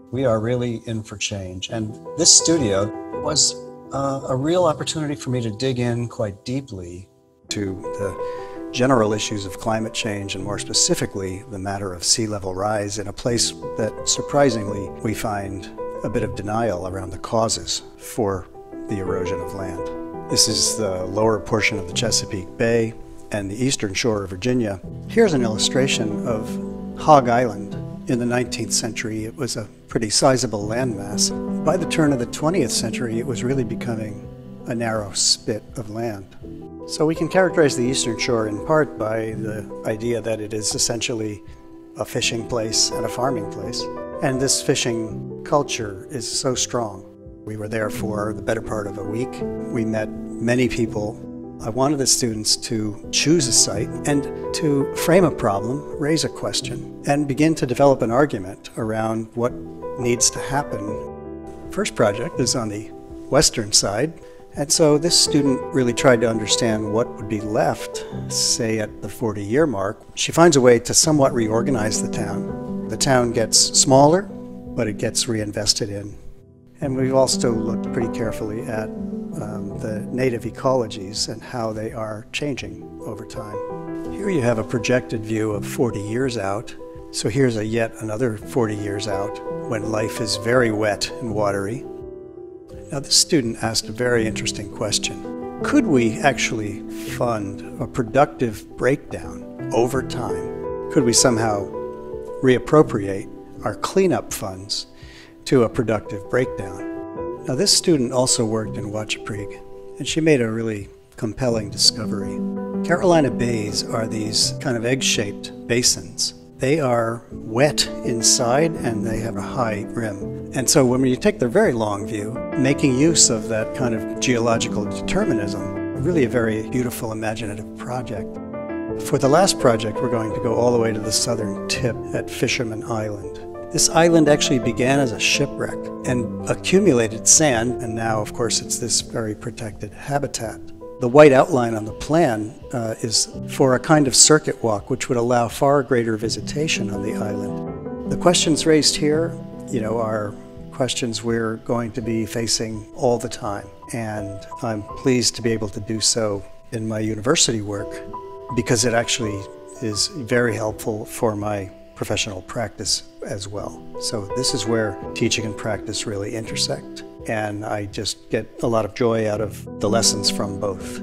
We are really in for change. And this studio was a real opportunity for me to dig in quite deeply to the general issues of climate change, and more specifically, the matter of sea level rise in a place that surprisingly we find a bit of denial around the causes for the erosion of land. This is the lower portion of the Chesapeake Bay and the eastern shore of Virginia. Here's an illustration of Hog Island. In the 19th century, it was a pretty sizable landmass. By the turn of the 20th century, it was really becoming a narrow spit of land. So we can characterize the eastern shore in part by the idea that it is essentially a fishing place and a farming place. And this fishing culture is so strong. We were there for the better part of a week. We met many people. I wanted the students to choose a site and to frame a problem, raise a question, and begin to develop an argument around what needs to happen. First project is on the western side, and so this student really tried to understand what would be left, say at the 40-year mark. She finds a way to somewhat reorganize the town. The town gets smaller, but it gets reinvested in. And we've also looked pretty carefully at the native ecologies and how they are changing over time. Here you have a projected view of 40 years out. So here's yet another 40 years out when life is very wet and watery. Now this student asked a very interesting question. Could we actually fund a productive breakdown over time? Could we somehow reappropriate our cleanup funds to a productive breakdown? Now this student also worked in Wachapreague, and she made a really compelling discovery. Carolina bays are these kind of egg-shaped basins. They are wet inside and they have a high rim. And so when you take the very long view, making use of that kind of geological determinism, really a very beautiful imaginative project. For the last project, we're going to go all the way to the southern tip at Fisherman Island. This island actually began as a shipwreck and accumulated sand, and now, of course, it's this very protected habitat. The white outline on the plan is for a kind of circuit walk which would allow far greater visitation on the island. The questions raised here, are questions we're going to be facing all the time, and I'm pleased to be able to do so in my university work because it actually is very helpful for my professional practice as well. So this is where teaching and practice really intersect, and I just get a lot of joy out of the lessons from both.